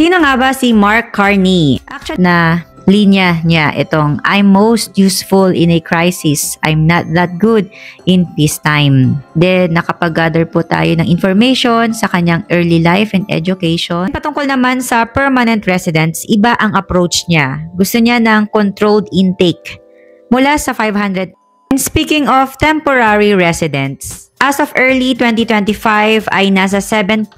Sino nga ba si Mark Carney? Actually, na linya niya itong I'm most useful in a crisis. I'm not that good in peacetime. Then, nakapag-gather po tayo ng information sa kanyang early life and education. Patungkol naman sa permanent residents, iba ang approach niya. Gusto niya ng controlled intake mula sa 500. And speaking of temporary residents, as of early 2025 ay nasa 7.5%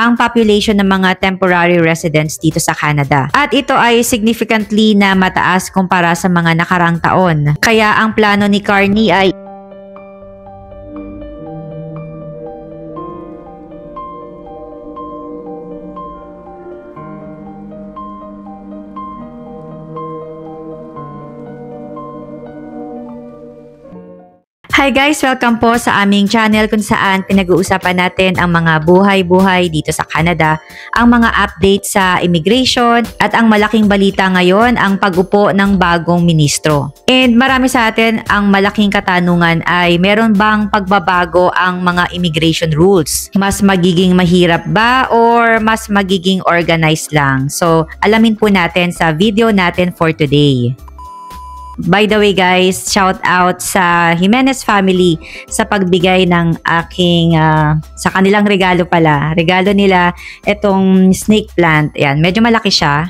ang population ng mga temporary residents dito sa Canada. At ito ay significantly na mataas kumpara sa mga nakarang taon. Kaya ang plano ni Carney ay Hi guys! Welcome po sa aming channel kung saan pinag-uusapan natin ang mga buhay-buhay dito sa Canada, ang mga update sa immigration at ang malaking balita ngayon ang pag-upo ng bagong ministro. And marami sa atin ang malaking katanungan ay meron bang pagbabago ang mga immigration rules? Mas magiging mahirap ba or mas magiging organized lang? So alamin po natin sa video natin for today. By the way guys, shout out sa Jimenez family sa pagbigay ng aking, sa kanilang regalo pala. Regalo nila itong snake plant. Ayan, medyo malaki siya.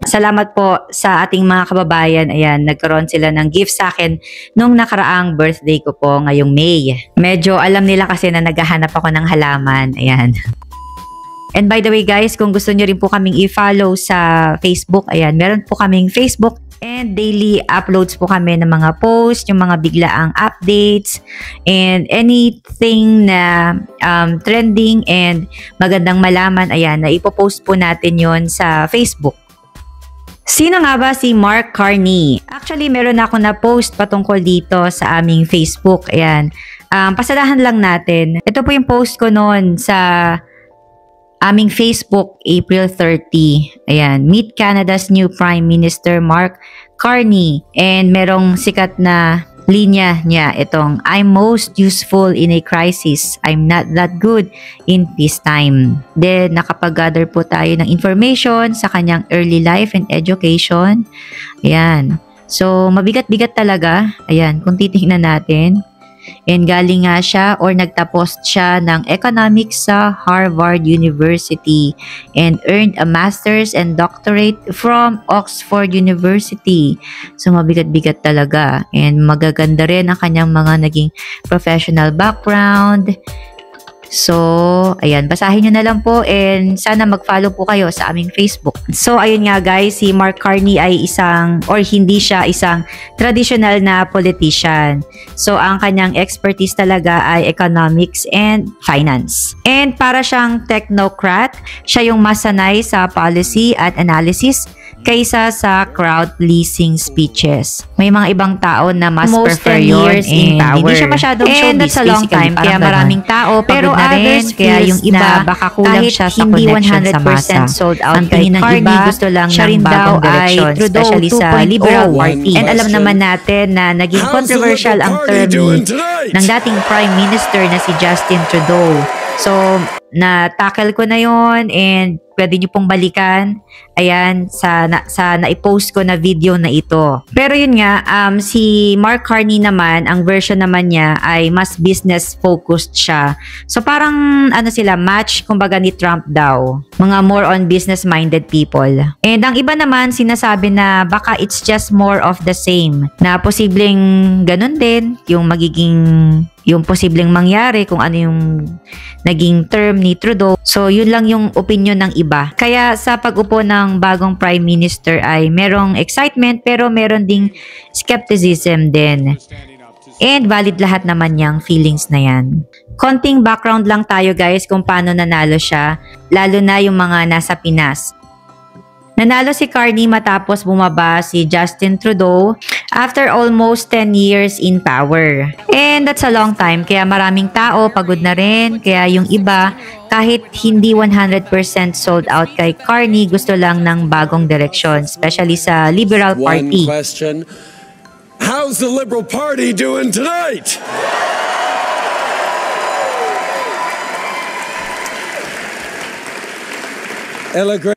Salamat po sa ating mga kababayan. Ayan, nagkaroon sila ng gift sa akin nung nakaraang birthday ko po ngayong May. Medyo alam nila kasi na naghahanap ako ng halaman. Ayan. And by the way guys, kung gusto nyo rin po kaming i-follow sa Facebook, ayan, meron po kaming Facebook and daily uploads po kami ng mga posts, yung mga biglaang updates, and anything na trending and magandang malaman, ayan, na ipopost po natin yon sa Facebook. Sino nga ba si Mark Carney? Actually, meron ako na post patungkol dito sa aming Facebook. Ayan. Pasadahan lang natin. Ito po yung post ko noon sa aming Facebook, April 30. Ayan. Meet Canada's new Prime Minister Mark Carney. And merong sikat na linya niya itong I'm most useful in a crisis. I'm not that good in peacetime. Then nakapag-gather po tayo ng information sa kanyang early life and education. Ayan. So mabigat-bigat talaga. Ayan, kung titingnan natin. And galing nga siya or nagtapos siya ng economics sa Harvard University and earned a master's and doctorate from Oxford University. So mabigat-bigat talaga and magaganda rin ang kanyang mga naging professional background. So, ayan, basahin nyo na lang po and sana mag-follow po kayo sa aming Facebook. So, ayun nga guys, si Mark Carney ay hindi siya isang traditional na politician. So, ang kanyang expertise talaga ay economics and finance. And para siyang technocrat, siya yung masanay sa policy at analysis kaysa sa crowd-pleasing speeches. May mga ibang tao na mas prefer yun in power. Hindi siya masyadong showbiz. And that's a long time, kaya maraming tao, pero others kaya yung iba, baka kulang siya sa connection sa masa. Sold out ang tingin ng iba, gusto lang ng bagong direksyon, especially sa Liberal Party. And alam naman natin na naging controversial ang term ng dating Prime Minister na si Justin Trudeau. So, na-tackle ko na yon and pwede nyo pong balikan. Ayan, sa na-post ko na video na ito. Pero yun nga, si Mark Carney naman, ang version naman niya ay mas business-focused siya. So parang sila, match kumbaga ni Trump daw. Mga more on business-minded people. And ang iba naman, sinasabi na baka it's just more of the same. Na posibleng ganun din, yung posibleng mangyari kung ano yung naging term ni Trudeau. So, yun lang yung opinion ng iba. Kaya sa pag-upo ng bagong Prime Minister ay merong excitement pero meron ding skepticism din. And valid lahat naman niyang feelings na yan. Konting background lang tayo guys kung paano nanalo siya, lalo na yung mga nasa Pinas. Nanalo si Carney matapos bumaba si Justin Trudeau after almost 10 years in power. And that's a long time, kaya maraming tao pagod na rin, kaya yung iba kahit hindi 100% sold out kay Carney, gusto lang ng bagong direksyon, especially sa Liberal Party. One question. How's the Liberal Party doing tonight? Ella Gray.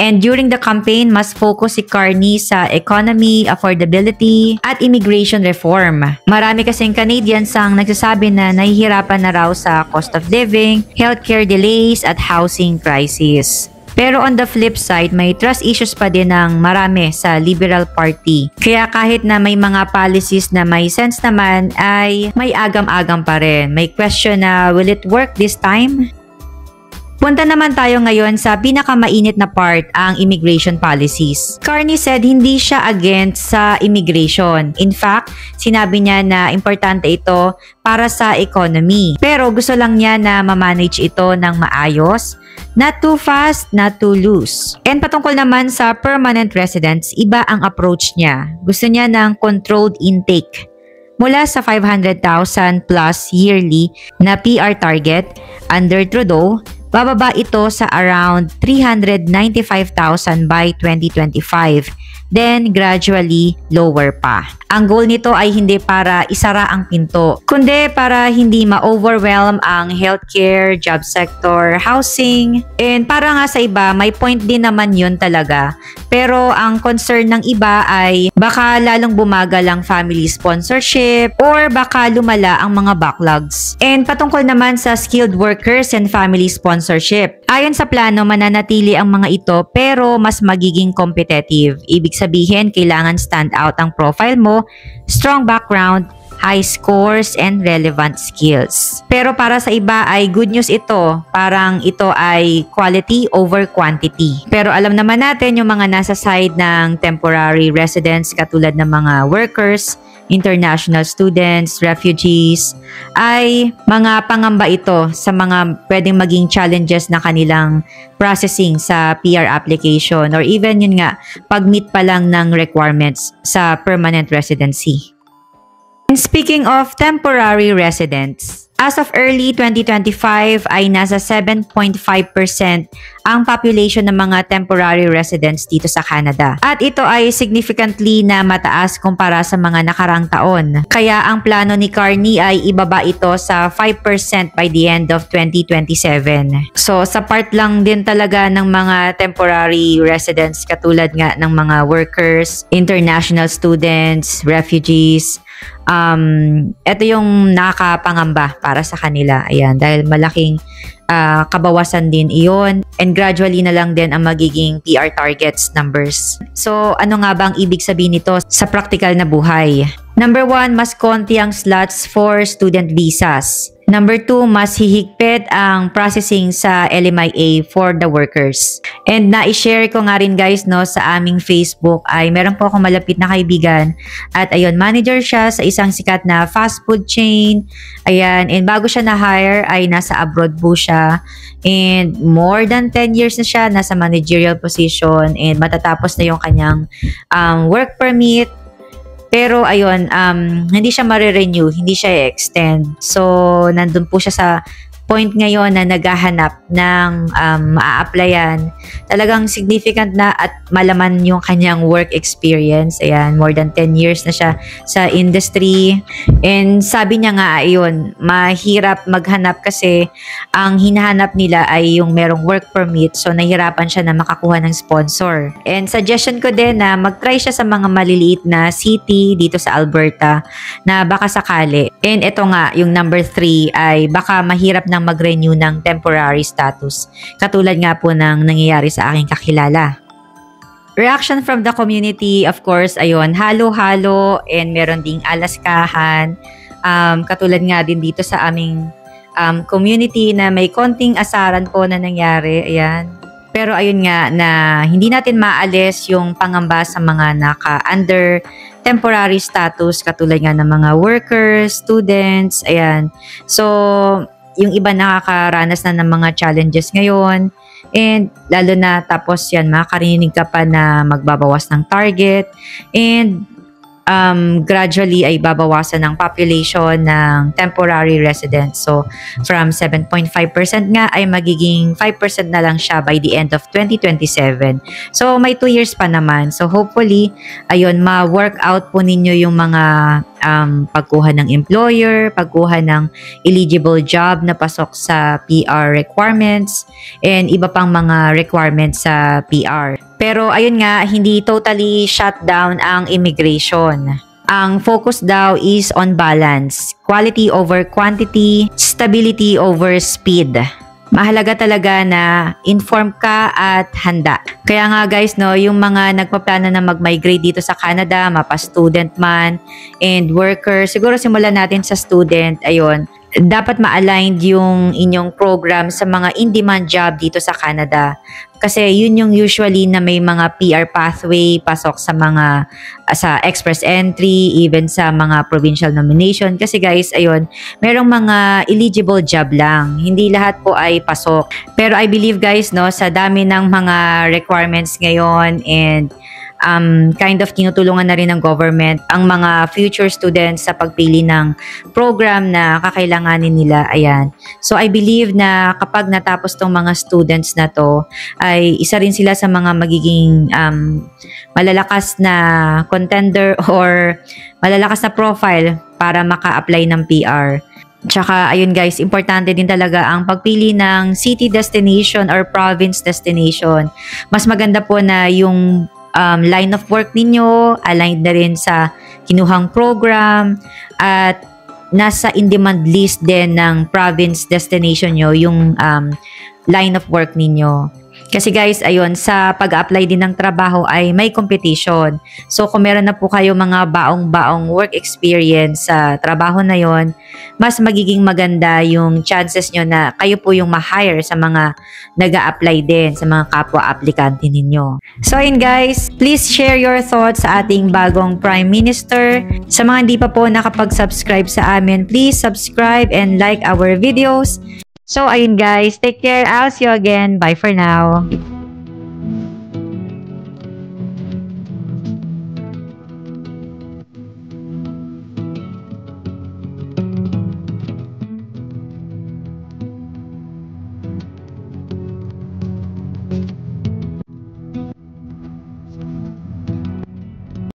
And during the campaign, mas focus si Carney sa economy, affordability, at immigration reform. Marami kasing Canadians ang nagsasabi na nahihirapan na raw sa cost of living, healthcare delays, at housing crisis. Pero on the flip side, may trust issues pa din ng marami sa Liberal Party. Kaya kahit na may mga policies na may sense naman, ay may agam-agam pa rin. May question na, will it work this time? Punta naman tayo ngayon sa pinakamainit na part, ang immigration policies. Carney said hindi siya against sa immigration. In fact, sinabi niya na importante ito para sa economy. Pero gusto lang niya na ma-manage ito ng maayos, not too fast, not too loose. And patungkol naman sa permanent residents, iba ang approach niya. Gusto niya ng controlled intake. Mula sa 500,000 plus yearly na PR target under Trudeau, bababa ito sa around 395,000 by 2025. Then, gradually lower pa. Ang goal nito ay hindi para isara ang pinto, kundi para hindi ma-overwhelm ang healthcare, job sector, housing. And para nga sa iba, may point din naman yun talaga. Pero ang concern ng iba ay baka lalong bumagal ang family sponsorship or baka lumala ang mga backlogs. And patungkol naman sa skilled workers and family sponsorship. Ayon sa plano, mananatili ang mga ito pero mas magiging competitive. Ibig sabihin, kailangan stand out ang profile mo, strong background, high scores, and relevant skills. Pero para sa iba ay good news ito. Parang ito ay quality over quantity. Pero alam naman natin yung mga nasa side ng temporary residents katulad ng mga workers, international students, refugees, ay mga pangamba ito sa mga pwedeng maging challenges na kanilang processing sa PR application or even yun nga, pag-meet pa lang ng requirements sa permanent residency. And speaking of temporary residents, as of early 2025 ay nasa 7.5% ang population ng mga temporary residents dito sa Canada. At ito ay significantly na mataas kumpara sa mga nakarang taon. Kaya ang plano ni Carney ay ibaba ito sa 5% by the end of 2027. So sa part lang din talaga ng mga temporary residents katulad nga ng mga workers, international students, refugees, ito yung nakakapangamba para sa kanila. Ayan, dahil malaking kabawasan din iyon and gradually na lang din ang magiging PR targets numbers. So, ano nga bang ibig sabihin nito sa practical na buhay? Number 1, mas konti ang slots for student visas. Number 2, mas hihigpit ang processing sa LMIA for the workers. And na-share ko nga rin guys no sa aming Facebook ay meron po akong malapit na kaibigan at ayun, manager siya sa isang sikat na fast food chain. Ayan, and bago siya na-hire ay nasa abroad po siya. And more than 10 years na siya nasa managerial position and matatapos na yung kanyang work permit. Pero ayun, hindi siya marirenew, hindi siya i-extend. So, nandun po siya sa point ngayon na naghahanap ng maa-applyan. Talagang significant na at malaman yung kanyang work experience. Ayan, more than 10 years na siya sa industry. And sabi niya nga, ayun, mahirap maghanap kasi ang hinahanap nila ay yung merong work permit. So, nahirapan siya na makakuha ng sponsor. And suggestion ko din na mag-try siya sa mga maliliit na city dito sa Alberta na baka sakali. And ito nga, yung number 3 ay baka mahirap na mag-renew ng temporary status. Katulad nga po ng nangyayari sa aking kakilala. Reaction from the community, of course, ayun, halo-halo and meron ding alaskahan. Katulad nga din dito sa aming community na may konting asaran po na nangyari. Ayan. Pero ayun nga na hindi natin maalis yung pangamba sa mga naka-under temporary status katulad nga ng mga workers, students, ayan. So, yung iba nakakaranas na ng mga challenges ngayon and lalo na tapos yan makakarinig ka pa na magbabawas ng target and gradually ay babawasan ng population ng temporary residents. So, from 7.5% nga ay magiging 5% na lang siya by the end of 2027. So, may 2 years pa naman. So, hopefully, ayun, ma-work out po ninyo yung mga pagkuha ng employer, pagkuha ng eligible job na pasok sa PR requirements, and iba pang mga requirements sa PR. Pero ayun nga, hindi totally shut down ang immigration. Ang focus daw is on balance, quality over quantity, stability over speed. Mahalaga talaga na inform ka at handa. Kaya nga guys, no, yung mga nagpaplano na mag-migrate dito sa Canada, mapa-student man and worker, siguro simulan natin sa student, ayun. Dapat ma-aligned yung inyong program sa mga in-demand job dito sa Canada. Kasi yun yung usually na may mga PR pathway, pasok sa mga sa express entry, even sa mga provincial nomination. Kasi guys, ayun, merong mga eligible job lang. Hindi lahat po ay pasok. Pero I believe guys, no, sa dami ng mga requirements ngayon and kind of tinutulungan na rin ng government ang mga future students sa pagpili ng program na kakailanganin nila. Ayan. So, I believe na kapag natapos tong mga students na to, ay isa rin sila sa mga magiging malalakas na contender or malalakas na profile para maka-apply ng PR. Tsaka, ayun guys, importante din talaga ang pagpili ng city destination or province destination. Mas maganda po na yung line of work ninyo, aligned na rin sa kinuhang program, at nasa in-demand list din ng province destination nyo yung line of work ninyo. Kasi guys, ayun, sa pag-apply din ng trabaho ay may competition. So, kung meron na po kayo mga baong-baong work experience sa trabaho na yon, mas magiging maganda yung chances nyo na kayo po yung ma-hire sa mga nag-a-apply din, sa mga kapwa-aplikante ninyo. So, ayun guys, please share your thoughts sa ating bagong Prime Minister. Sa mga hindi pa po nakapag-subscribe sa amin, please subscribe and like our videos. So, ayun guys, take care. I'll see you again. Bye for now.